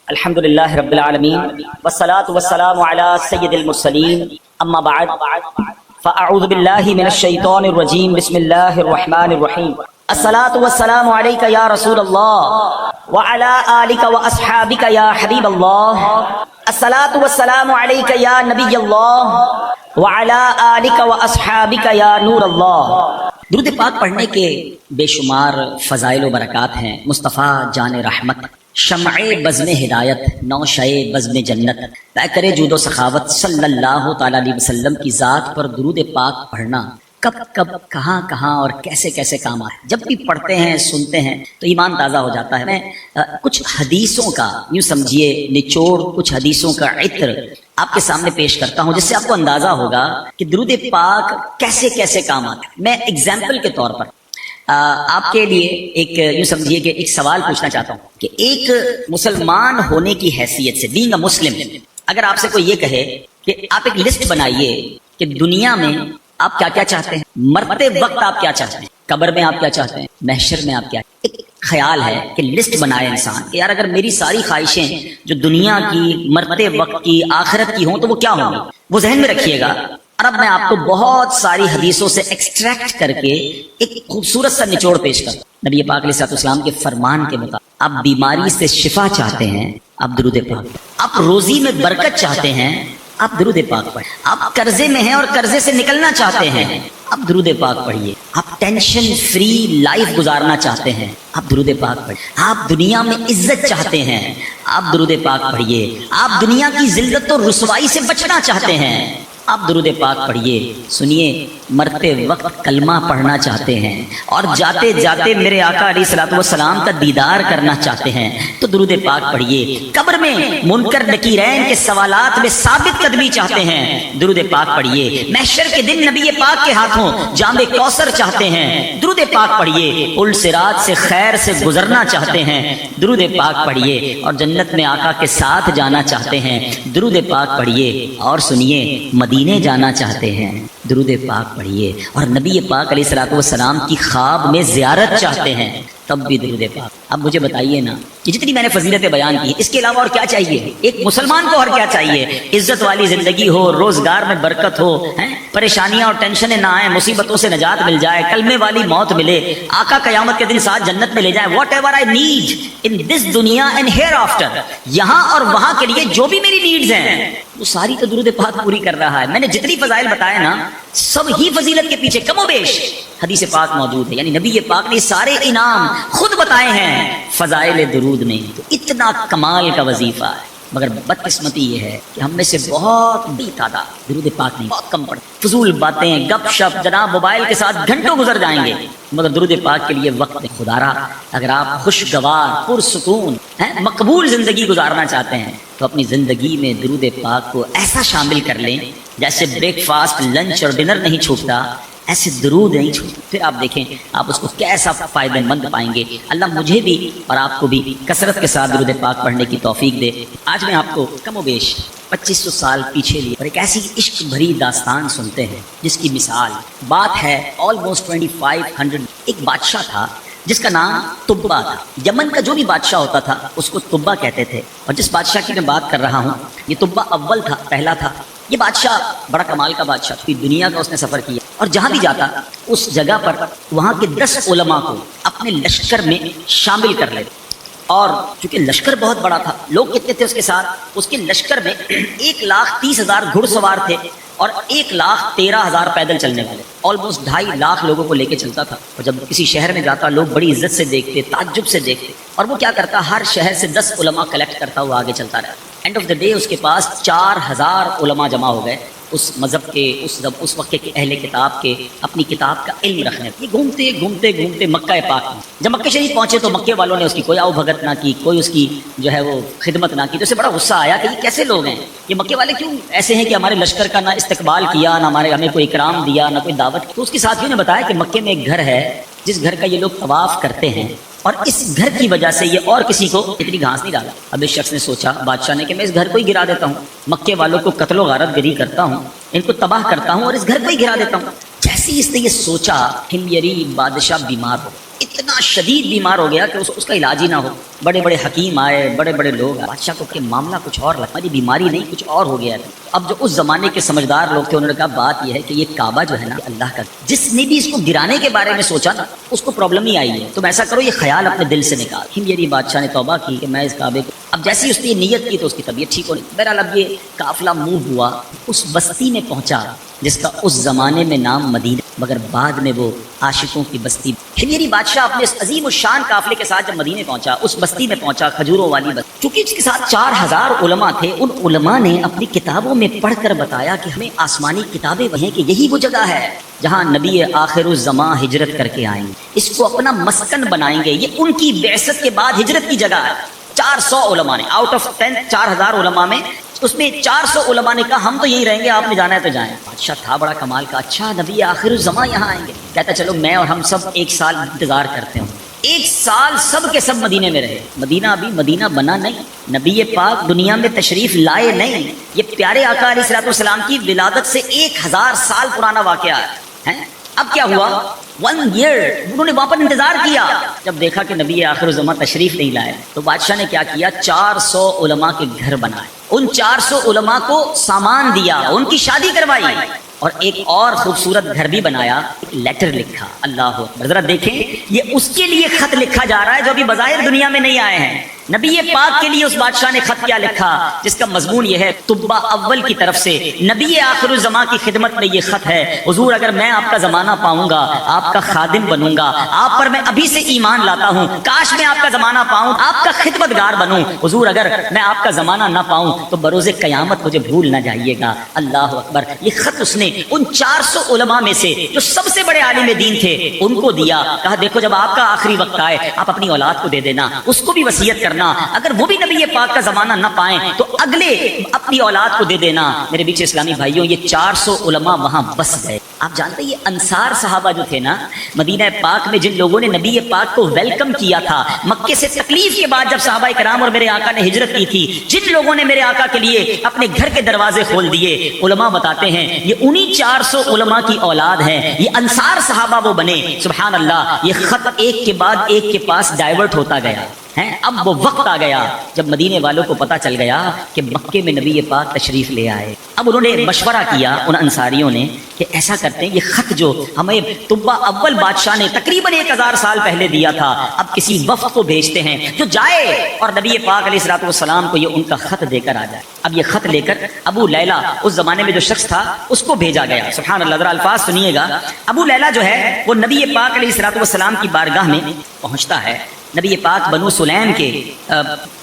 الحمدللہ رب العالمین والصلاة والسلام علی سید المرسلین اما بعد فاعوذ باللہ من الشیطان الرجیم بسم اللہ الرحمن الرحیم الصلاة والسلام علیک یا رسول اللہ وعلی آلک واصحابک یا حبیب اللہ الصلاة والسلام علیک یا نبی اللہ وعلی آلک واصحابک یا نور اللہ۔ درود پاک پڑھنے کے بے شمار فضائل و برکات ہیں۔ مصطفیٰ جان رحمت، شمع بزم ہدایت، نوشہ بزم جنت، پیکر جود و سخاوت صلی اللہ تعالیٰ علیہ وسلم کی ذات پر درود پاک پڑھنا کب کب کہاں کہاں اور کیسے کیسے کام آئے، جب بھی پڑھتے ہیں سنتے ہیں تو ایمان تازہ ہو جاتا ہے۔ میں کچھ حدیثوں کا یوں سمجھیے نچوڑ، کچھ حدیثوں کا عطر آپ کے سامنے پیش کرتا ہوں، جس سے آپ کو اندازہ ہوگا کہ درود پاک کیسے کیسے کام آتا ہے۔ میں اگزامپل کے طور پر آپ کے لیے ایک یوں سمجھیے کہ ایک سوال پوچھنا چاہتا ہوں کہ ایک مسلمان ہونے کی حیثیت سے، بینگ اے مسلم، اگر آپ سے کوئی یہ کہے کہ آپ ایک لسٹ بنائیے کہ دنیا میں آپ کیا کیا چاہتے ہیں، مرتے وقت آپ کیا چاہتے ہیں، قبر میں آپ کیا چاہتے ہیں، محشر میں آپ کیا، ایک خیال ہے کہ لسٹ بنائے انسان کہ یار اگر میری ساری خواہشیں جو دنیا کی، مرتے وقت کی، آخرت کی ہوں تو وہ کیا ہوں گی، وہ ذہن میں رکھیے گا۔ اور اب میں آپ کو بہت ساری حدیثوں سے ایکسٹریکٹ کر کے ایک خوبصورت سا نچوڑ پیش کرتا ہوں۔ نبی پاک علیہ السلام کے فرمان کے مطابق آپ بیماری سے شفا چاہتے ہیں، آپ درود پاک، آپ روزی میں برکت چاہتے ہیں، آپ درود پاک پڑھیں، آپ قرضے میں ہیں اور قرضے سے نکلنا چاہتے ہیں، آپ درود پاک پڑھیے، آپ ٹینشن فری لائف گزارنا چاہتے ہیں، آپ درود پاک پڑھیے، آپ دنیا میں عزت چاہتے ہیں، آپ درود پاک پڑھیے، آپ دنیا کی ذلت و رسوائی سے بچنا چاہتے ہیں، آپ درود پاک پڑھیے۔ سنیے، مرتے وقت کلمہ پڑھنا چاہتے ہیں اور جاتے جاتے میرے آقا علیہ الصلوۃ والسلام کا دیدار کرنا چاہتے ہیں تو درود پاک پڑھیے۔ قبر میں منکر نکیرین کے سوالات میں ثابت قدمی چاہتے ہیں، درود پاک پڑھیے۔ محشر کے دن نبی پاک کے ہاتھوں جام کوثر چاہتے ہیں، درود پاک پڑھیے۔ پل صراط سے خیر سے گزرنا چاہتے ہیں، درود پاک پڑھیے۔ اور جنت میں آقا کے ساتھ جانا چاہتے ہیں، درود پاک پڑھیے۔ اور سنیے، مدینے جانا چاہتے ہیں، درود پاک پڑھیے۔ اور نبی پاک علیہ الصلوۃ والسلام کی خواب میں زیارت چاہتے ہیں، تب بھی درود پاک۔ اب مجھے بتائیے نا، یہ جتنی میں نے فضیلتیں بیان کی اس کے علاوہ اور کیا چاہیے؟ ایک مسلمان کو اور کیا چاہیے؟ عزت والی زندگی ہو، روزگار میں برکت ہو، پریشانیاں اور ٹینشنیں نہ آئیں، مصیبتوں سے نجات مل جائے، کلمے والی موت ملے، آقا قیامت کے دن ساتھ جنت میں لے جائے۔ Whatever I need in this دنیا اینڈ ہیئر آفٹر، یہاں اور وہاں کے لیے جو بھی میری نیڈز ہیں وہ ساری تو درود پاک پوری کر رہا ہے۔ میں نے جتنی فضائل بتائے نا، سب ہی فضیلت کے پیچھے کم و بیش حدیث پاک موجود ہے، یعنی نبی پاک نے سارے انعام خود بتائے ہیں فضائل درود میں۔ تو اتنا کمال کا وظیفہ ہے، مگر بدقسمتی یہ ہے کہ ہم میں سے بہت بڑی تعداد درود پاک نہیں، بہت کم پڑھتے، فضول باتیں، گپ شپ، جناب موبائل کے ساتھ گھنٹوں گزر جائیں گے مگر درود پاک کے لیے وقت نہیں۔ خدارا اگر آپ خوشگوار، پرسکون، مقبول زندگی گزارنا چاہتے ہیں تو اپنی زندگی میں درود پاک کو ایسا شامل کر لیں جیسے بریک فاسٹ، لنچ اور ڈنر نہیں چھوٹتا، ایسے درود نہیں چھوٹتا۔ پھر آپ دیکھیں آپ اس کو کیسا فائدہ مند پائیں گے۔ اللہ مجھے بھی اور آپ کو بھی کثرت کے ساتھ درود پاک پڑھنے کی توفیق دے۔ آج میں آپ کو کم و بیش 2500 سال پیچھے لیے اور ایک ایسی عشق بھری داستان سنتے ہیں جس کی مثال، بات ہے آلموسٹ 2500۔ ایک بادشاہ تھا جس کا نام طبہ تھا۔ یمن کا جو بھی بادشاہ ہوتا تھا اس کو طبہ کہتے تھے، اور جس بادشاہ کی میں بات کر رہا ہوں یہ طبہ اول تھا، پہلا تھا۔ یہ بادشاہ بڑا کمال کا بادشاہ، پوری دنیا کا اس نے سفر کیا، اور جہاں بھی جاتا اس جگہ پر وہاں کے 10 علماء کو اپنے لشکر میں شامل کر لیتے۔ اور چونکہ لشکر بہت بڑا تھا، لوگ کتنے تھے اس کے ساتھ؟ اس کے لشکر میں 1,30,000 گھڑ سوار تھے اور 1,13,000 پیدل چلنے والے، آلموسٹ 2.5 لاکھ لوگوں کو لے کے چلتا تھا۔ اور جب کسی شہر میں جاتا لوگ بڑی عزت سے دیکھتے، تعجب سے دیکھتے، اور وہ کیا کرتا، ہر شہر سے 10 علماء کلیکٹ کرتا ہوا آگے چلتا رہا۔ اینڈ آف دا ڈے اس کے پاس 4,000 علماء جمع ہو گئے، اس مذہب کے، اس وقت کے اہل کتاب کے، اپنی کتاب کا علم رکھنے۔ یہ گھومتے گھومتے گھومتے مکہ پاک میں جب مکہ شریف پہنچے تو مکے والوں نے اس کی کوئی آؤ بھگت نہ کی، کوئی اس کی جو ہے وہ خدمت نہ کی۔ تو اسے بڑا غصہ آیا کہ یہ کیسے لوگ ہیں، یہ مکے والے کیوں ایسے ہیں کہ ہمارے لشکر کا نہ استقبال کیا، نہ ہمیں کوئی اکرام دیا، نہ کوئی دعوت کی۔ تو اس کے ساتھیوں نے بتایا کہ مکے میں ایک گھر ہے جس گھر کا یہ لوگ طواف کرتے ہیں، اور اس گھر کی وجہ سے یہ اور کسی کو اتنی گھاس نہیں ڈالا۔ اب اس شخص نے سوچا، بادشاہ نے، کہ میں اس گھر کو ہی گرا دیتا ہوں، مکے والوں کو قتل و غارت گری کرتا ہوں، ان کو تباہ کرتا ہوں اور اس گھر کو ہی گرا دیتا ہوں۔ جیسے اس نے یہ سوچا، ہمیری بادشاہ بیمار ہو، اتنا شدید بیمار ہو گیا کہ اس کا علاج ہی نہ ہو. بڑے بڑے حکیم آئے, بڑے بڑے لوگ. بادشاہ کو کہ معاملہ کچھ اور لگا, یہ بیماری نہیں کچھ اور ہو گیا تھا. اب جو اس زمانے کے سمجھدار لوگ تھے انہوں نے کہا بات یہ ہے کہ یہ کعبہ جو ہے نا اللہ کا, جس نے بھی اس کو گرانے کے بارے میں سوچا نا اس کو پرابلم ہی آئی ہے. تم ایسا کرو یہ خیال اپنے دل سے نکال. ہماری بادشاہ نے توبہ کی کہ میں اس کعبے کو, اب جیسی اس نے یہ نیت کی تو اس کی طبیعت ٹھیک ہونی. بہرحال اب یہ قافلہ موو ہوا, اس بستی میں پہنچا جس کا اس زمانے میں نام مدینہ, مگر بعد میں وہ عاشقوں کی بستی. ہماری بادشاہ اپنے اس عظیم الشان قافلے کے ساتھ جب مدینے پہنچا, اس بستی میں پہنچا, کھجوروں والی بستی, چونکہ اس کے ساتھ 4000 علماء تھے. ان علماء نے اپنی کتابوں میں پڑھ کر بتایا کہ ہمیں آسمانی کتابیں وہیں کہ یہی وہ جگہ ہے جہاں نبی آخر الزماں ہجرت کر کے آئیں گے, اس کو اپنا مسکن بنائیں گے. یہ ان کی بعثت کے بعد ہجرت کی جگہ ہے. 400 علماء نے آؤٹ آف 4000 علماء میں, اس میں 400 علماء نے کہا ہم تو یہی رہیں گے, آپ نے جانا ہے تو جائیں. بادشاہ تھا بڑا کمال کا, اچھا نبی آخر الزماں یہاں آئیں گے. کہتا چلو میں اور ہم سب 1 سال انتظار کرتے ہوں. 1 سال سب کے سب مدینے میں رہے. مدینہ ابھی مدینہ بنا نہیں, نبی پاک دنیا میں تشریف لائے نہیں. یہ پیارے آقا علیہ الصلوۃ والسلام کی ولادت سے 1000 سال پرانا واقعہ ہے. اب کیا ہوا, 1 ایئر انہوں نے وہاں پر انتظار کیا. جب دیکھا کہ نبی آخر الزماں تشریف نہیں لائے تو بادشاہ نے کیا کیا, 400 علماء کے گھر بنائے. ان 400 علماء کو سامان دیا, ان کی شادی کروائی, اور ایک اور خوبصورت گھر بھی بنایا. ایک لیٹر لکھا. اللہ اکبر, ذرا دیکھیں یہ اس کے لیے خط لکھا جا رہا ہے جو ابھی بظاہر دنیا میں نہیں آئے ہیں. نبی پاک کے لیے اس بادشاہ نے خط کیا لکھا, جس کا مضمون یہ ہے, طبہ اول کی طرف سے نبی آخر الزماں کی خدمت میں یہ خط ہے. حضور اگر میں آپ کا زمانہ پاؤں گا, آپ کا خادم بنوں گا, آپ پر میں ابھی سے ایمان لاتا ہوں, کاش میں آپ کا زمانہ پاؤں, آپ کا خدمتگار بنوں. حضور اگر میں آپ کا زمانہ نہ پاؤں تو بروز قیامت مجھے بھول نہ جائیے گا. اللہ اکبر. یہ خط اس نے ان 400 علماء میں سے جو سب سے بڑے عالم دین تھے ان کو دیا. کہا دیکھو جب آپ کا آخری وقت آئے آپ اپنی اولاد کو دے دینا, اس کو بھی وصیت کرنا, اگر وہ بھی نبی پاک کا زمانہ نہ پائیں تو اگلے اپنی اولاد کو دے دینا. میرے بیچ اسلامی بھائیوں, یہ 400 علماء وہاں بس گئے. آپ جانتے ہیں یہ انصار صحابہ جو تھے نا مدینہ پاک میں, جن لوگوں نے نبی پاک کو ویلکم کیا تھا مکے سے تکلیف کے بعد جب صحابہ کرام اور میرے آقا نے ہجرت کی تھی, جن لوگوں نے میرے آقا کے لیے اپنے گھر کے دروازے کھول دیے, علماء بتاتے ہیں یہ انہی 400 علماء کی اولاد ہیں. یہ انصار صحابہ وہ بنے. سبحان اللہ. یہ خط ایک کے بعد ایک کے پاس ڈائیورٹ ہوتا گیا. اب وہ وقت آ گیا جب مدینے والوں کو پتا چل گیا کہ مکے میں نبی پاک تشریف لے آئے. اب انہوں نے مشورہ کیا ان انصاریوں نے کہ ایسا کرتے ہیں, یہ خط جو ہمیں طبہ اول بادشاہ نے تقریباً 1000 سال پہلے دیا تھا, اب کسی وفد کو بھیجتے ہیں جو جائے اور نبی پاک علیہ الصلوۃ والسلام کو یہ ان کا خط دے کر آ جائے. اب یہ خط لے کر ابو لیلہ, اس زمانے میں جو شخص تھا, اس کو بھیجا گیا. سبحان اللہ. ذرا الفاظ سنیے گا. ابو لیلہ جو ہے وہ نبی پاک علیہ الصلوۃ والسلام کی بارگاہ میں پہنچتا ہے. نبی پاک بنو سلیم کے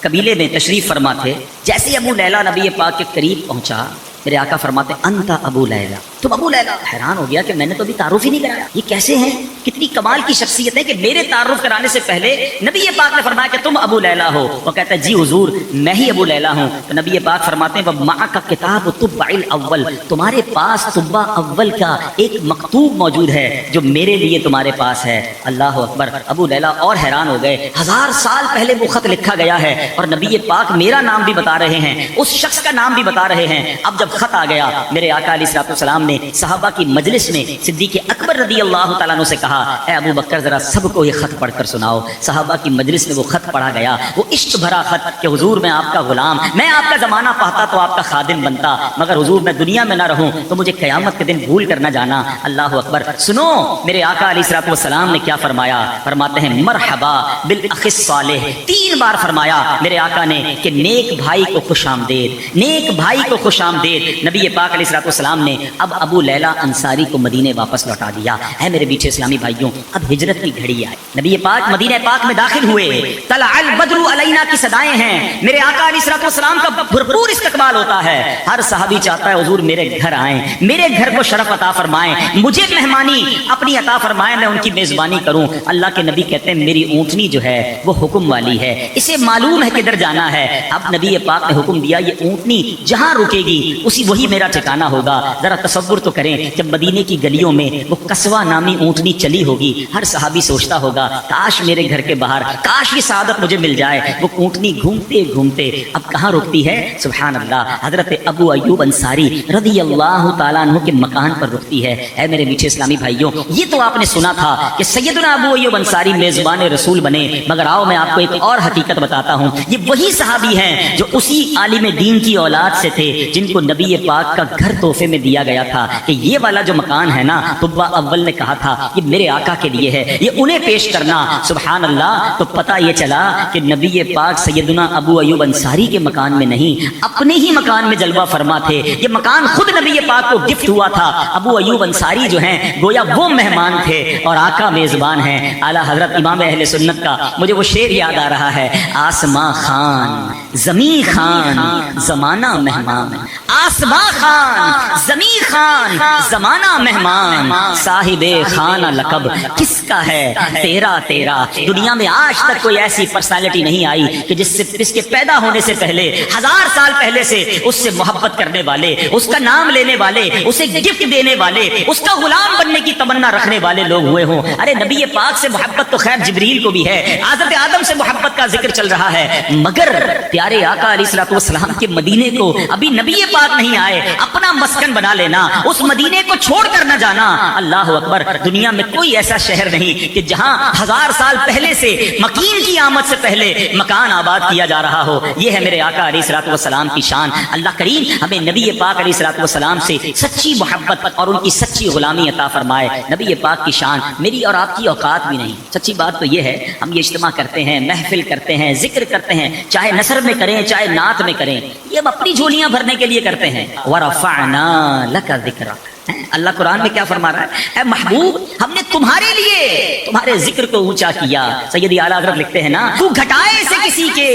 قبیلے میں تشریف فرما تھے. جیسے ابو لیلہ نبی پاک کے قریب پہنچا, میرے آقا فرماتے انت ابو لیلہ. تم ابو لیلہ. حیران ہو گیا کہ میں نے تو ابھی تعارف ہی نہیں کرایا, یہ کیسے ہیں, کتنی کمال کی شخصیت ہے کہ میرے تعارف کرانے سے پہلے نبی پاک نے فرمایا کہ تم ابو لیلہ ہو. وہ کہتا ہے جی حضور میں ہی ابو لیلہ ہوں. تو نبی پاک فرماتے ہیں ومعک کتاب طبع الاول, تمہارے پاس طبع اول کا ایک مکتوب موجود ہے جو میرے لیے تمہارے پاس ہے. اللہ اکبر. ابو لیلہ اور حیران ہو گئے. 1000 سال پہلے وہ خط لکھا گیا ہے اور نبی پاک میرا نام بھی بتا رہے ہیں, اس شخص کا نام بھی بتا رہے ہیں. اب جب خط آ گیا, میرے آقا علیہ الصلوۃ والسلام نے صحابہ کی مجلس میں صدیق اکبر رضی اللہ تعالیٰ عنہ سے کہا اے ابو بکر ذرا سب کو یہ خط پڑھ کر سناؤ. صحابہ کی مجلس میں وہ خط پڑھا گیا, وہ عشق بھرا خط کہ حضور میں آپ کا غلام, میں آپ کا زمانہ پاتا تو آپ کا خادم بنتا, مگر حضور میں دنیا میں نہ رہوں تو مجھے قیامت کے دن بھول کر نہ جانا. اللہ اکبر. سنو میرے آقا علیہ الصلوۃ والسلام نے کیا فرمایا. فرماتے ہیں مرحبا بالاخ الصالح. 3 بار فرمایا میرے آقا نے کہ نیک بھائی کو خوش آمدید, نیک بھائی کو خوش آمدید. نبی پاک علیہ الصلوۃ والسلام نے اب ابو لیلہ انصاری کو مدینے واپس لوٹا دیا. ہے میرے بیچ اسلامی بھائیوں, اب ہجرت کی گھڑی آئی. نبی پاک مدینہ پاک میں داخل ہوئے. طلع البدر علینا کی صدائیں ہیں. میرے آقا علیہ الصلوۃ والسلام کا بھرپور استقبال ہوتا ہے. ہر صحابی چاہتا ہے حضور میرے گھر آئیں, میرے گھر کو شرف عطا فرمائیں, مجھے مہمانی اپنی عطا فرمائیں, میں ان کی میزبانی کروں. اللہ کے نبی کہتے ہیں میری اونٹنی جو ہے وہ حکم والی ہے, اسے معلوم ہے کدھر جانا ہے. اب نبی پاک نے حکم دیا یہ اونٹنی جہاں رکے گی وہی میرا ٹھکانہ ہوگا. ذرا تصور تصور تو کریں جب مدینے کی گلیوں میں وہ قصوہ نامی اونٹنی چلی ہوگی، ہر صحابی سوچتا ہوگا کاش میرے گھر کے باہر کاش یہ سعادت مجھے مل جائے۔ وہ اونٹنی گھومتے گھومتے اب کہاں رکتی ہے؟ سبحان اللہ، حضرت ابو ایوب انصاری رضی اللہ تعالیٰ عنہ کے مکان پر رکتی ہے۔ اے میرے میٹھے اسلامی بھائیوں، یہ تو آپ نے سنا تھا کہ سیدنا ابو ایوب انصاری میزبان رسول بنے، مگر آؤ میں آپ کو ایک اور حقیقت بتاتا ہوں۔ یہ وہی صحابی ہیں جو اسی عالم دین کی اولاد سے تھے جن کو نبی پاک کا گھر تحفے میں دیا گیا تھا کہ یہ والا جو مکان ہے نا، طبہ اول نے کہا تھا یہ میرے آقا کے لیے ہے، یہ انہیں پیش کرنا۔ سبحان اللہ، تو پتہ یہ چلا کہ نبی پاک سیدنا ابو ایوب انصاری کے مکان میں نہیں، اپنے ہی مکان میں جلوہ فرما تھے۔ یہ مکان خود نبی پاک کو گفٹ ہوا تھا۔ ابو ایوب انصاری جو ہیں گویا وہ مہمان تھے اور آقا میزبان ہیں۔ اعلیٰ حضرت امام اہل سنت کا مجھے وہ شعر یاد آ رہا ہے، آسماں خان زمین خان زمانہ مہمان، آسماں خان زمین خان زمانہ مہمان، صاحب خانہ لقب کس کا ہے تیرا تیرا۔ دنیا میں آج تک کوئی ایسی پرسنالٹی نہیں آئی کہ جس کے پیدا ہونے سے پہلے 1000 سال پہلے سے اس سے محبت کرنے والے، اس کا نام لینے والے، اسے گفٹ دینے والے، اس کا غلام بننے کی تمنا رکھنے والے لوگ ہوئے ہوں۔ ارے نبی پاک سے محبت تو خیر جبریل کو بھی ہے، حضرت آدم سے محبت کا ذکر چل رہا ہے، مگر پیارے آقا علیہ الصلوۃ والسلام کے مدینے کو ابھی نبی پاک نہیں آئے، اپنا مسکن بنا لینا، اس مدینے کو چھوڑ کر نہ جانا۔ اللہ اکبر، دنیا میں کوئی ایسا شہر نہیں کہ جہاں 1000 سال پہلے سے مکین کی آمد سے پہلے مکان آباد کیا جا رہا ہو۔ یہ ہے میرے آقا علیہ الصلوۃ والسلام کی شان۔ اللہ کریم ہمیں نبی پاک علیہ الصلوۃ والسلام سے سچی محبت اور ان کی سچی غلامی عطا فرمائے۔ نبی پاک کی شان میری اور آپ کی اوقات بھی نہیں۔ سچی بات تو یہ ہے، ہم یہ اجتماع کرتے ہیں، محفل کرتے ہیں، ذکر کرتے ہیں، چاہے نثر میں کریں چاہے نعت میں کریں، یہ ہم اپنی جھولیاں بھرنے کے لیے کرتے ہیں۔ وَرَفَعْنَا لَكَ ذِكْرَكَ، اللہ قرآن میں کیا فرما رہا ہے؟ اے محبوب، ہم نے تمہارے لیے تمہارے ذکر کو اونچا کیا۔ سیدی اعلیٰ حضرت لکھتے ہیں نا، تو گھٹائے سے کسی کے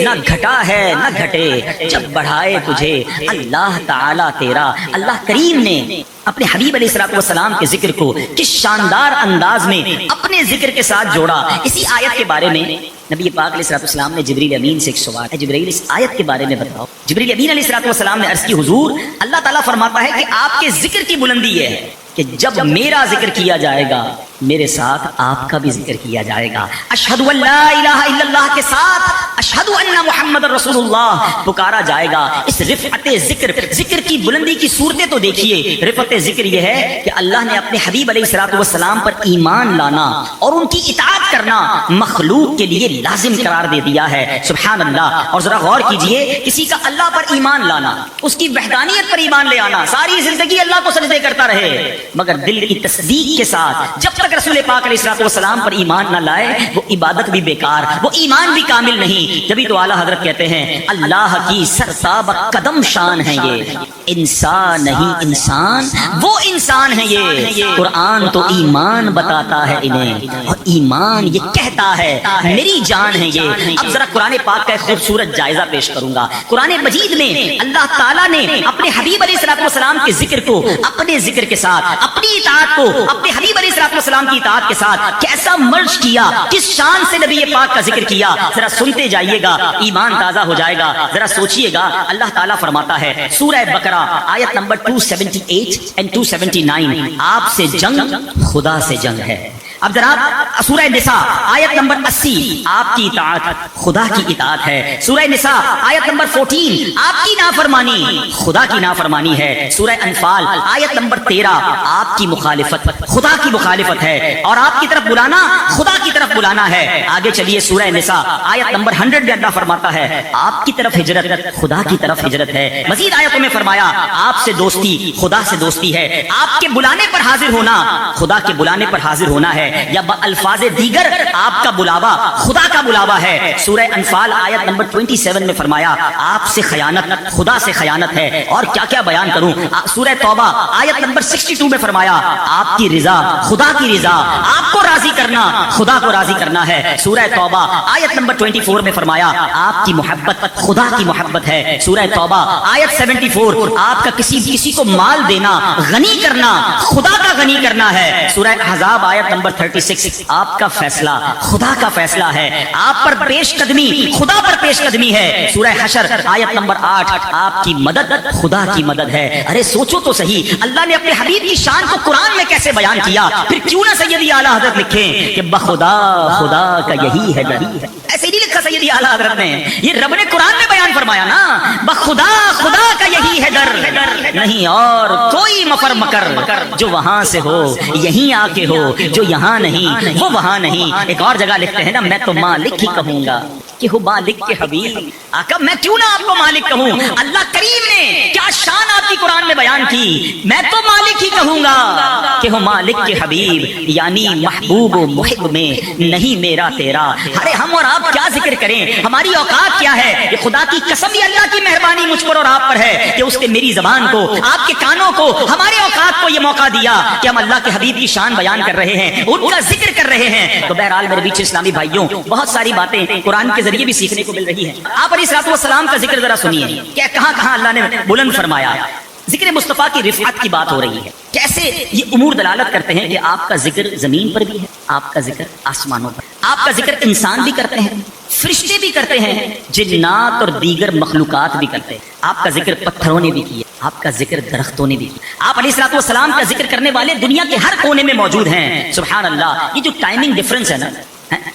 نہ گھٹا ہے نہ گھٹے، جب بڑھائے تجھے اللہ تعالیٰ تیرا۔ اللہ کریم نے اپنے حبیب علیہ الصلوۃ والسلام کے ذکر کو کس شاندار انداز میں اپنے ذکر کے ساتھ جوڑا۔ اسی آیت کے بارے میں نبی پاک علیہ الصلوۃ والسلام نے جبریل امین سے ایک سوال ہے، جبریل اس آیت کے بارے میں بتاؤ۔ جبریل امین علیہ الصلوۃ والسلام نے عرض کی، حضور اللہ تعالیٰ فرماتا ہے کہ آپ کے ذکر کی بلندی یہ ہے کہ جب میرا ذکر کیا جائے گا میرے ساتھ آپ کا بھی ذکر کیا جائے گا۔ اشہد ان لا الہ الا اللہ کے ساتھ اشہد ان محمد رسول اللہ پکارا جائے گا۔ اس رفعت ذکر کی بلندی کی صورتیں تو دیکھیے۔ رفعت ذکر یہ ہے کہ اللہ نے اپنے حبیب علیہ الصلوۃ والسلام پر ایمان لانا اور ان کی اطاعت کرنا مخلوق کے لیے لازم قرار دے دیا ہے۔ سبحان اللہ۔ اور ذرا غور کیجئے، کسی کا اللہ پر ایمان لانا، اس کی وحدانیت پر ایمان لے آنا، ساری زندگی اللہ کو سجدے کرتا رہے، مگر دل کی تصدیق کے ساتھ جب تک رسول پاک علیہ الصلوۃ والسلام پر ایمان نہ لائے وہ عبادت بھی بیکار، وہ ایمان بھی کامل نہیں۔ جبھی تو اعلیٰ حضرت کہتے ہیں اللہ کی سرتاب قدم شان ہے یہ، انسان نہیں انسان وہ انسان ہے یہ۔ قرآن تو ایمان بتاتا ہے انہیں اور ایمان یہ کہتا ہے میری جان ہے یہ۔ اب ذرا قرآن پاک کا ایک خوبصورت جائزہ پیش کروں گا۔ قرآن مجید میں اللہ تعالیٰ نے اپنے حبیب علیہ الصلوۃ والسلام کے ذکر کو اپنے ذکر کے ساتھ، اپنی اطاعت کو اپنے حبیب علیہ الصلوۃ والسلام کی اطاعت کے ساتھ کیسا مرج کیا، کس شان سے نبی پاک کا ذکر کیا، ذرا سنتے جائیے گا، ایمان تازہ ہو جائے گا۔ ذرا سوچئے گا، اللہ تعالیٰ فرماتا ہے سورہ بقرہ آیت نمبر 278 and 279، آپ سے جنگ خدا سے جنگ ہے۔ اب ذرا سورہ نساء آیت نمبر 80، آپ کی اطاعت خدا کی اطاعت ہے۔ سورہ نساء آیت نمبر 14، آپ کی نافرمانی خدا کی نافرمانی ہے۔ سورہ انفال آیت نمبر 13، آپ کی مخالفت خدا کی مخالفت ہے اور آپ کی طرف بلانا خدا کی طرف بلانا ہے۔ آگے چلیے سورہ نساء آیت نمبر 100 میں اللہ فرماتا ہے آپ کی طرف ہجرت خدا کی طرف ہجرت ہے۔ مزید آیتوں میں فرمایا آپ سے دوستی خدا سے دوستی ہے، آپ کے بلانے پر حاضر ہونا خدا کے بلانے پر حاضر ہونا ہے، یا الفاظ دیگر آپ کا بلاوا خدا کا بلاوا ہے۔ سورہ انفال آیت نمبر 27 میں فرمایا آپ سے خیانت خدا سے خیانت ہے، اور کیا کیا بیان کروں۔ سورہ توبہ آیت نمبر 62 میں فرمایا آپ کی رضا خدا کی رضا، آپ کو راضی کرنا خدا کو راضی کرنا ہے۔ سورہ توبہ آیت نمبر 24 میں فرمایا آپ کی محبت خدا کی محبت ہے۔ سورہ توبہ آیت 74 آپ کا کسی کو مال دینا غنی کرنا خدا کا غنی کرنا ہے۔ سورہ احزاب آیت نمبر 36 آپ کا فیصلہ خدا کا فیصلہ ہے، آپ پر پیش قدمی خدا پر پیش قدمی ہے۔ سورہ حشر آیت نمبر 8 آپ کی مدد خدا کی مدد ہے۔ ارے سوچو تو صحیح، اللہ نے اپنے حبیب کی شان کو قرآن میں کیسے بیان کیا، پھر کیوں نہ سیدی اعلیٰ حضرت لکھیں کہ بخدا خدا کا یہی ہے ڈر۔ ایسے نہیں لکھا سیدی اعلیٰ حضرت نے، یہ رب نے قرآن میں بیان فرمایا نا، بخدا خدا کا یہی ہے ڈر، نہیں اور کوئی مفر مکر جو وہاں سے ہو یہیں آ کے ہو، جو یہاں نہیں وہ وہاں نہیں۔ ایک اور جگہ لکھتے ہیں نا، میں تو مالک ہی کہوں گا کہ ہو مالک کے حبیب، آقا میں کیوں نہ آپ کو مالک کہوں؟ اللہ کریم نے کیا شان آپ کی قرآن میں بیان کی، میں تو مالک ہی کہوں گا کہ ہو مالک کے حبیب، یعنی محبوب و محب میں نہیں میرا تیرا۔ ارے ہم اور آپ کیا ذکر کریں، ہماری اوقات کیا ہے؟ یہ خدا کی قسم، یہ اللہ کی مہربانی مجھ پر اور آپ پر ہے کہ اس نے میری زبان کو، آپ کے کانوں کو، ہمارے اوقات کو یہ موقع دیا کہ ہم اللہ کے حبیب کی شان بیان کر رہے ہیں، ان کا ذکر کر رہے ہیں۔ تو بہرحال میرے بیچ اسلامی بھائیوں، بہت ساری باتیں قرآن کے ذریعے بھی سیکھنے کو مل رہی ہیں۔ آپ علیہ الصلوۃ والسلام کا ذکر ذرا سنیے کہ کہاں کہاں اللہ نے بلند فرمایا۔ ذکر مصطفیٰ کی رفعت کی بات ہو رہی ہے، کیسے یہ امور دلالت کرتے ہیں کہ آپ کا ذکر زمین پر بھی ہے، آپ کا ذکر آسمانوں پر، آپ کا ذکر انسان بھی کرتے ہیں، فرشتے بھی کرتے ہیں، جنات اور دیگر مخلوقات بھی کرتے ہیں۔ آپ کا ذکر پتھروں نے بھی کیا، آپ کا ذکر درختوں نے بھی کیا۔ آپ علیہ الصلوۃ والسلام کا ذکر کرنے والے دنیا کے ہر کونے میں موجود ہیں۔ سبحان اللہ، یہ جو ٹائمنگ ڈفرنس ہے نا،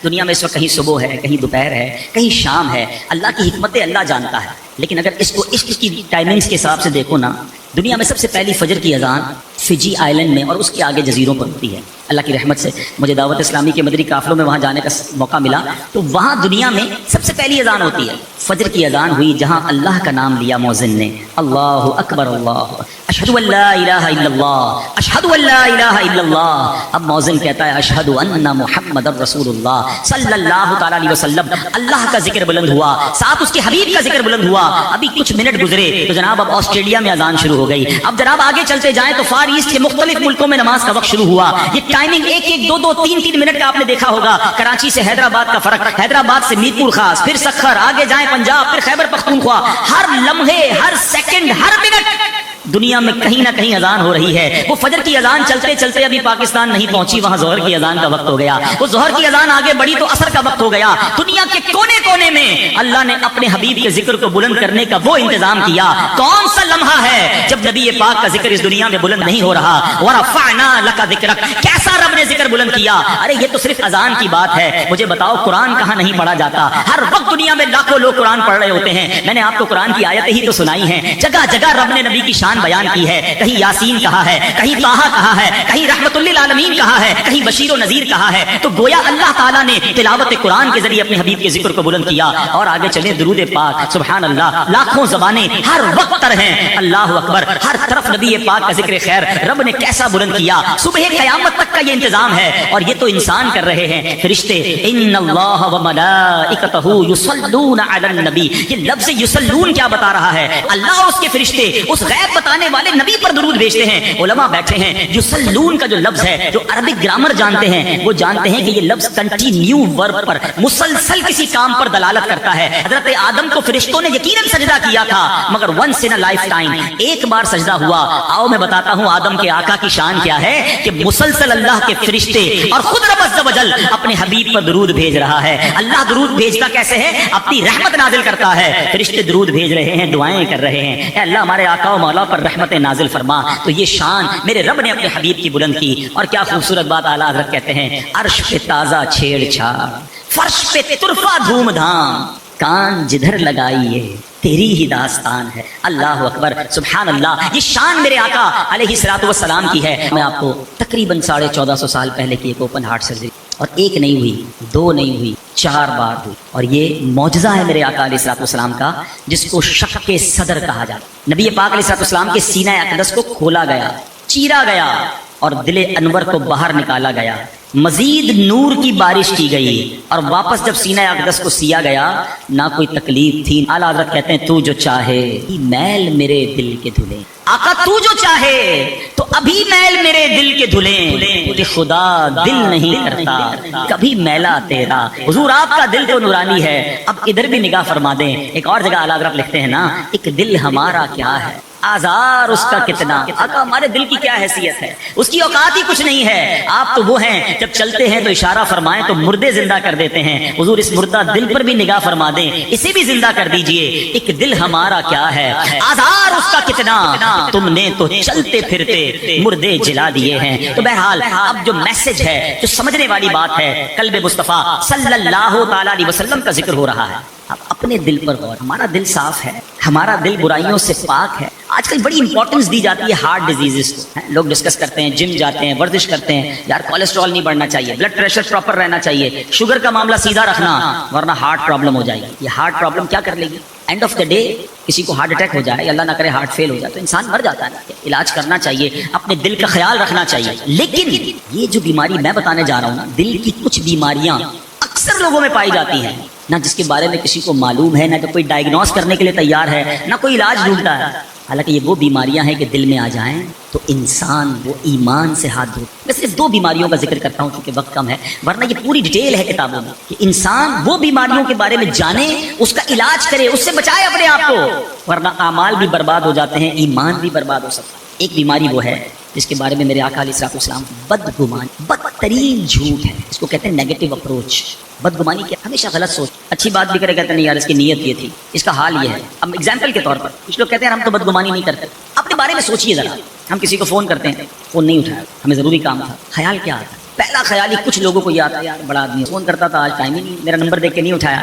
دنیا میں اس وقت کہیں صبح ہے، کہیں دوپہر ہے، کہیں شام ہے، اللہ کی حکمت اللہ جانتا ہے۔ لیکن اگر اس کو عشق کی ٹائمنگز کے حساب سے دیکھو نا، دنیا میں سب سے پہلی فجر کی اذان فجی آئلینڈ میں اور اس کے آگے جزیروں پر ہوتی ہے۔ اللہ کی رحمت سے مجھے دعوت اسلامی کے مدری قافلوں میں وہاں جانے کا موقع ملا، تو وہاں دنیا میں سب سے پہلی اذان ہوتی ہے، فجر کی اذان ہوئی جہاں اللہ کا نام لیا مؤذن نے، اللہ اکبر، اللہ اشہد ان لا الہ الا اللہ، اشہد ان لا الہ الا اللہ۔ اب مؤذن کہتا ہے اشہد ان محمد رسول اللہ صلی اللہ تعالی علیہ وسلم، اللہ کا ذکر بلند ہوا، ساتھ اس کے حبیب کا ذکر بلند ہوا۔ ابھی کچھ منٹ گزرے تو جناب اب آسٹریلیا میں اذان شروع ہو گئی۔ اب جناب آگے چلتے جائیں تو فار ایسٹ کے مختلف ملکوں میں نماز کا وقت شروع ہوا۔ یہ ٹائمنگ ایک ایک دو دو تین تین منٹ کا آپ نے دیکھا ہوگا۔ کراچی سے حیدرآباد کا فرق، حیدرآباد سے میرپور خاص، پھر سکھر، آگے جائیں پنجاب، پھر خیبر پختونخوا، ہر لمحے، ہر سیکنڈ، ہر منٹ دنیا میں کہیں نہ کہیں اذان ہو رہی ہے۔ وہ فجر کی اذان چلتے چلتے ابھی پاکستان نہیں پہنچی، وہاں ظہر کی اذان کا وقت ہو گیا۔ وہ ظہر کی اذان آگے بڑھی تو عصر کا وقت ہو گیا۔ دنیا کے کونے کونے میں اللہ نے اپنے حبیب کے ذکر کو بلند کرنے کا وہ انتظام کیا۔ کون سا لمحہ ہے جب نبی پاک کا ذکر اس دنیا میں بلند نہیں ہو رہا؟ وَرَفَعْنَا لَكَ ذِكْرَكَ، کیسا رب نے ذکر بلند کیا۔ ارے یہ تو صرف اذان کی بات ہے، مجھے بتاؤ قرآن کہاں نہیں پڑھا جاتا؟ ہر وقت دنیا میں لاکھوں لوگ قرآن پڑھ رہے ہوتے ہیں۔ میں نے آپ کو قرآن کی آیتیں ہی تو سنائی ہیں، جگہ جگہ رب نے نبی کی شان بیان کی ہے۔ کہیں یاسین کہا ہے، کہیں طٰہٰ کہا ہے، کہیں رحمت للعالمین کہا ہے، کہیں بشیر و نذیر کہا ہے۔ تو گویا اللہ تعالیٰ نے تلاوت قرآن کے ذریعے اپنے حبیب کے ذکر کو بلند کیا۔ اور آگے چلیں درود پاک، سبحان اللہ، لاکھوں زبانیں ہر وقت تر ہیں، اللہ اکبر، ہر طرف نبی پاک کا ذکر خیر رب نے کیسا بلند کیا۔ صبح قیامت تک کا یہ انتظام ہے، اور یہ تو انسان کر رہے ہیں، فرشتے۔ ان اللہ وملائکتہ یصلون علی النبی، یہ لفظ یصلون کیا بتا رہا ہے؟ اللہ اور اس کے فرشتے اس غیب بتانے والے نبی پر درود بھیجتے ہیں۔ علماء بیٹھے ہیں، یصلون کا جو لفظ ہے، جو عربک گرامر جانتے ہیں وہ جانتے ہیں کہ یہ لفظ کنٹینیو ورب پر، مسلسل کسی کام پر دلالت کرتا ہے۔ حضرت آدم کو فرشتوں نے یقیناً سجدہ کیا تھا، مگر once in a lifetime, ایک بار سجدہ ہوا۔ آؤ میں بتاتا ہوں آدم کے آقا کی شان کیا ہے، کہ مسلسل اللہ کے فرشتے اور خود رب عز و جل اپنے حبیب پر درود بھیج رہا ہے۔ اللہ درود بھیجتا کیسے ہے؟ اپنی رحمت نازل کرتا ہے، فرشتے درود بھیج رہے ہیں، دعائیں کر رہے ہیں، اے اللہ ہمارے آقا و مولا پر رحمت نازل فرما۔ تو یہ شان میرے رب نے اپنے حبیب کی بلند کی۔ اور کیا خوبصورت بات اعلیٰ حضرت کہتے ہیں، عرش پہ تازہ چھیڑ چھاڑ، فرش پہ طرفہ دھوم دھام، کان جدھر لگائیے تیری ہی داستان ہے۔ اللہ اکبر، سبحان اللہ، یہ شان میرے آقا علیہ الصلوۃ والسلام کی ہے۔ میں آپ کو تقریباً 1450 سال پہلے کی ایک اوپن ہارٹ سرجری، اور ایک نہیں ہوئی، دو نہیں ہوئی، 4 بار ہوئی، اور یہ معجزہ ہے میرے آقا علیہ الصلوۃ والسلام کا، جس کو شق صدر کہا جاتا۔ نبی پاک علیہ الصلوۃ والسلام کے سینہ اقدس کو کھولا گیا، چیرا گیا، اور دل انور کو باہر نکالا گیا، مزید نور کی بارش کی گئی، اور واپس جب سینہ اقدس کو سیا گیا نہ کوئی تکلیف تھی۔ اعلیٰ حضرت کہتے ہیں تو جو چاہے میل میرے دل کے دھلیں، آقا تو جو چاہے تو ابھی میل میرے دل کے دھلیں، کہ خدا دل نہیں کرتا کبھی میلا تیرا۔ حضور آپ کا دل تو نورانی ہے۔ اب ادھر بھی نگاہ فرما دیں، ایک اور جگہ اعلیٰ حضرت لکھتے ہیں نا، ایک دل ہمارا کیا ہے آزار اس کا کتنا. آقا ہمارے دل کی کیا حیثیت ہے, اس کی اوقات ہی کچھ نہیں ہے. آپ تو وہ ہیں جب چلتے ہیں تو اشارہ فرمائیں تو مردے زندہ کر دیتے ہیں. حضور اس مردہ دل پر بھی نگاہ فرما دیں, اسے بھی زندہ کر دیجئے. ایک دل ہمارا کیا ہے, آزار اس کا کتنا, تم نے تو چلتے پھرتے مردے جلا دیے ہیں. تو بہرحال اب جو میسج ہے, جو سمجھنے والی بات ہے, قلب مصطفیٰ صلی اللہ تعالی علیہ وسلم کا ذکر ہو رہا ہے. اب اپنے دل پر غور. ہمارا دل صاف ہے, ہمارا دل برائیوں سے پاک ہے. آج کل بڑی امپورٹنس دی جاتی ہے ہارٹ ڈیزیزز کو. لوگ ڈسکس کرتے ہیں, جم جاتے ہیں, ورزش کرتے ہیں, یار کولیسٹرول نہیں بڑھنا چاہیے, بلڈ پریشر پراپر رہنا چاہیے, شوگر کا معاملہ سیدھا رکھنا ورنہ ہارٹ پرابلم ہو جائے گی. یہ ہارٹ پرابلم کیا کر لے گی؟ اینڈ آف دا ڈے کسی کو ہارٹ اٹیک ہو جائے, اللہ نہ کرے ہارٹ فیل ہو جائے, تو انسان مر جاتا ہے. علاج کرنا چاہیے, اپنے دل کا خیال رکھنا چاہیے. لیکن یہ جو بیماری میں بتانے جا رہا ہوں نا, دل کی کچھ بیماریاں اکثر لوگوں میں پائی جاتی ہیں, نہ جس کے بارے میں کسی کو معلوم ہے, نہ کوئی ڈائگنوز کرنے کے لیے تیار ہے, نہ کوئی علاج ڈھونڈتا ہے. حالانکہ یہ وہ بیماریاں ہیں کہ دل میں آ جائیں تو انسان وہ ایمان سے ہاتھ دھو. میں صرف 2 بیماریوں کا ذکر کرتا ہوں کیونکہ وقت کم ہے, ورنہ یہ پوری ڈیٹیل ہے کتابوں میں کہ انسان وہ بیماریوں کے بارے میں جانے, اس کا علاج کرے, اس سے بچائے اپنے آپ کو, ورنہ اعمال بھی برباد ہو جاتے ہیں, ایمان بھی برباد ہو سکتا ہے. ایک بیماری وہ ہے جس کے بارے میں میرے آقا علیہ الصلوۃ والسلام بدگمانی, بدترین جھوٹ ہے, اس کو کہتے ہیں نیگیٹو اپروچ. بدگمانی کیا؟ ہمیشہ غلط سوچ. اچھی بات بھی کرے, کہتے ہیں نہیں یار اس کی نیت یہ تھی, اس کا حال یہ ہے. اب ایگزامپل کے طور پر کچھ لوگ کہتے ہیں ہم تو بدگمانی نہیں کرتے. اپنے بارے میں سوچیے ذرا. ہم کسی کو فون کرتے ہیں, فون نہیں اٹھایا, ہمیں ضروری کام تھا, خیال کیا آتا ہے؟ پہلا خیال ہی کچھ لوگوں کو یہ آتا ہے, یار بڑا آدمی فون کرتا تھا, آج ٹائم ہی نہیں, میرا نمبر دیکھ کے نہیں اٹھایا.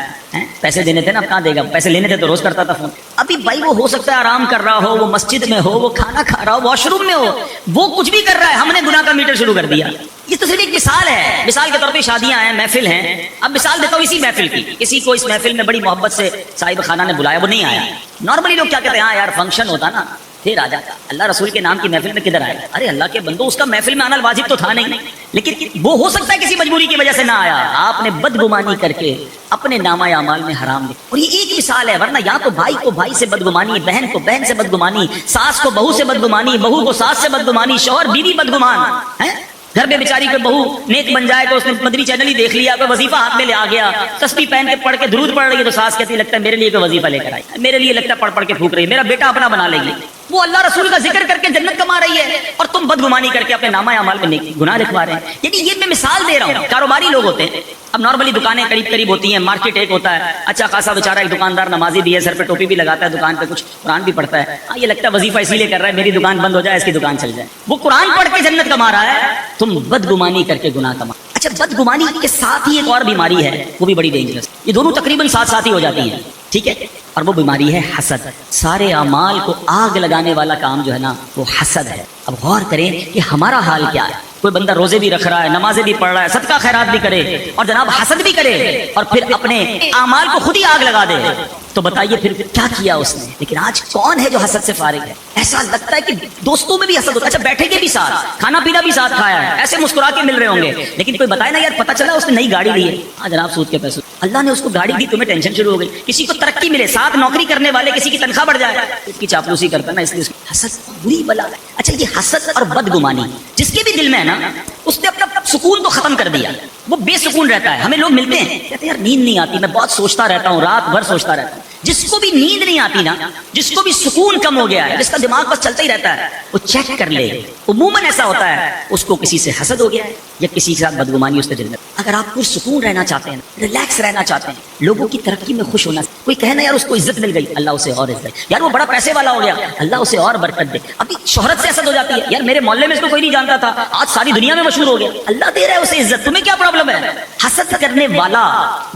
پیسے دینے تھے نا, اب کہاں دے گا, پیسے لینے تھے تو روز کرتا تھا فون. ابھی بھائی وہ ہو سکتا ہے آرام کر رہا ہو, وہ مسجد میں ہو, وہ کھانا کھا رہا ہو, واش روم میں ہو, وہ کچھ بھی کر رہا ہے, ہم نے گناہ کا میٹر شروع کر دیا. یہ تو صرف ایک مثال ہے. مثال کے طور پہ شادیاں ہیں, محفل ہیں. اب مثال دیتا ہوں اسی محفل کی. کسی کو اس محفل میں بڑی محبت سے صاحب خانہ نے بلایا, وہ نہیں آیا. نارملی لوگ کیا کہتے ہیں, ہاں یار فنکشن ہوتا نا پھر آ جاتا. اللہ رسول کے نام کی محفل میں کدھر آئے؟ ارے اللہ کے بندو, اس کا محفل میں آنا واجب تو تھا نہیں, لیکن وہ ہو سکتا ہے کسی مجبوری کی وجہ سے نہ آیا. آپ نے بدگمانی کر کے اپنے نامہ اعمال میں حرام لکھا. اور یہ ایک مثال ہے, ورنہ یا تو بھائی کو بھائی سے بدگمانی, بہن کو بہن سے بدگمانی, ساس کو بہو سے بدگمانی, بہو کو ساس سے بدگمانی, شوہر بیوی بدگمان ہے. گھر میں بیچاری کوئی بہو نیک بن جائے تو اس نے مدنی چینل ہی دیکھ لیا, کوئی وظیفہ ہاتھ میں لے آ گیا, تسبیح پہن کے پڑھ کے درود پڑھ رہی ہے, تو ساس کہتی لگتا ہے میرے لیے کوئی وظیفہ لے کر آئی, میرے لیے لگتا ہے پڑھ پڑھ کے پھونک رہی ہے, میرا بیٹا اپنا بنا لے گی. وہ اللہ رسول کا ذکر کر کے جنت کما رہی ہے, اور تم بدگمانی کر کے اپنے نامہ اعمال میں گناہ لکھوا رہے ہیں. یعنی یہ میں مثال دے رہا ہوں. کاروباری لوگ ہوتے ہیں, اب نارملی دکانیں قریب قریب ہوتی ہیں, مارکیٹ ایک ہوتا ہے, اچھا خاصا بیچارہ ایک دکاندار نمازی بھی ہے, سر پہ ٹوپی بھی لگاتا ہے, دکان پہ کچھ قرآن بھی پڑھتا ہے. یہ لگتا ہے وظیفہ اسی لیے کر رہا ہے, میری دکان بند ہو جائے, اس کی دکان چل جائے. وہ قرآن پڑھ کے جنت کما رہا ہے, تم بدگمانی کر کے گناہ کما. اچھا بدگمانی کے ساتھ ہی ایک اور بیماری ہے, وہ بھی بڑی ڈینجرس. یہ دونوں تقریباً ساتھ ساتھ ہی ہو جاتی ہیں, ٹھیک ہے. اور وہ بیماری ہے حسد. سارے اعمال کو آگ لگانے والا کام جو ہے نا وہ حسد ہے. اب غور کریں کہ ہمارا حال کیا ہے. کوئی بندہ روزے بھی رکھ رہا ہے, نمازیں بھی پڑھ رہا ہے, صدقہ خیرات بھی کرے, اور جناب حسد بھی کرے, اور پھر اپنے اعمال کو خود ہی آگ لگا دے, تو بتائیے پھر کیا کیا اس نے. لیکن آج کون ہے جو حسد سے فارغ ہے؟ ایسا لگتا ہے کہ دوستوں میں بھی حسد ہوتا ہے. اچھا بیٹھے گے بھی ساتھ, کھانا پینا بھی ساتھ کھایا ہے, ایسے مسکرا کے مل رہے ہوں گے, لیکن کوئی بتائے نا یار پتہ چلا اس نے نئی گاڑی لی ہے, ہاں جناب سود کے پیسے, اللہ نے اس کو گاڑی دی, تمہیں ٹینشن شروع ہو گئی. کسی کو ترقی ملے, ساتھ نوکری کرنے والے کسی کی تنخواہ بڑھ جائے, اس کی چاپلوسی کرتا ہے نا, اس لیے حسد بری بلا ہے. اچھا یہ حسد اور بدگمانی جس کے بھی دل میں ہے نا, اس نے اپنا سکون تو ختم کر دیا, وہ بے سکون رہتا ہے. ہمیں لوگ ملتے ہیں کہتے ہیں یار نیند نہیں آتی, میں بہت سوچتا رہتا ہوں, رات بھر سوچتا رہتا ہوں. جس کو بھی نیند نہیں آتی نا, جس کو بھی سکون کم ہو گیا ہے, جس کا دماغ بس چلتا ہی رہتا ہے, وہ چیک کر لے. عموماً ایسا ہوتا ہے اس کو کسی سے حسد ہو گیا ہے یا کسی کے ساتھ بدگمانی اس کے دل میں. اگر آپ پرسکون رہنا چاہتے ہیں, ریلیکس رہنا چاہتے ہیں, لوگوں کی ترقی میں خوش ہونا, کوئی کہنا یار اس کو عزت مل گئی, اللہ اسے اور عزت, یار وہ بڑا پیسے والا ہو گیا, اللہ اسے اور برکت دے. ابھی شہرت سے حسد ہو جاتی ہے, یار میرے محلے میں اس کو کوئی نہیں جانتا تھا, آج ساری دنیا میں مشہور ہو گیا, اللہ دے رہا ہے اسے عزت, تمہیں کیا پرابلم ہے؟ حسد کرنے والا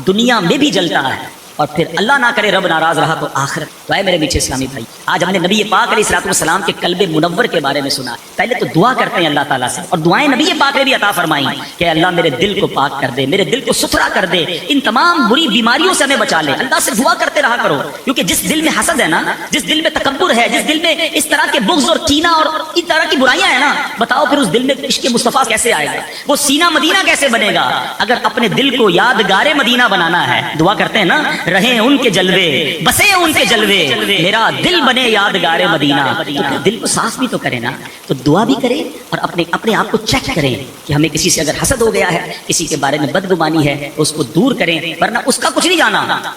دنیا میں بھی جلتا ہے, اور پھر اللہ نہ کرے رب ناراض رہا تو آخرت. تو اے میرے میٹھے اسلامی بھائی, آج ہم نے نبی پاک علیہ الصلوۃ والسلام کے قلب منور کے بارے میں سنا. پہلے تو دعا کرتے ہیں اللہ تعالیٰ سے, اور دعائیں نبی پاک نے بھی عطا فرمائی کہ اللہ میرے دل کو پاک کر دے, میرے دل کو ستھرا کر دے, ان تمام بری بیماریوں سے ہمیں بچا لے. اللہ سے دعا کرتے رہا کرو, کیونکہ جس دل میں حسد ہے نا, جس دل میں تکبر ہے, جس دل میں اس طرح کے بغض اور کینہ اور اس طرح کی برائیاں ہیں نا, بتاؤ پھر اس دل میں عشق مصطفیٰ کیسے آئے گا, وہ سینہ مدینہ کیسے بنے گا. اگر اپنے دل کو یادگار مدینہ بنانا ہے, دعا کرتے ہیں نا رہیں ان کے جلوے بسے ان کے جلوے میرا دل بنے یادگار مدینہ. تو دل کو صاف بھی تو کرے نا, تو دعا بھی کرے اور اپنے آپ کو چیک کریں کہ ہمیں کسی سے اگر حسد ہو گیا ہے, کسی کے بارے میں بدگمانی ہے, اس کو دور کریں, ورنہ اس کا کچھ نہیں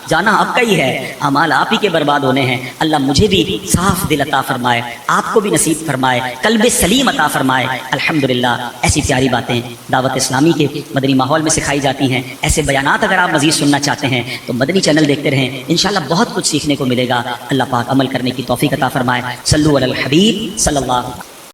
جانا آپ کا ہی ہے, اعمال آپ ہی کے برباد ہونے ہیں. اللہ مجھے بھی صاف دل عطا فرمائے, آپ کو بھی نصیب فرمائے, قلب سلیم عطا فرمائے. الحمدللہ ایسی پیاری باتیں دعوت اسلامی کے مدنی ماحول میں سکھائی جاتی ہیں. ایسے بیانات اگر آپ مزید سننا چاہتے ہیں تو مدنی چینل دیکھتے رہیں, انشاءاللہ بہت کچھ سیکھنے کو ملے گا. اللہ پاک عمل کرنے کی توفیق عطا فرمائے. صلو علی الحبیب صلی اللہ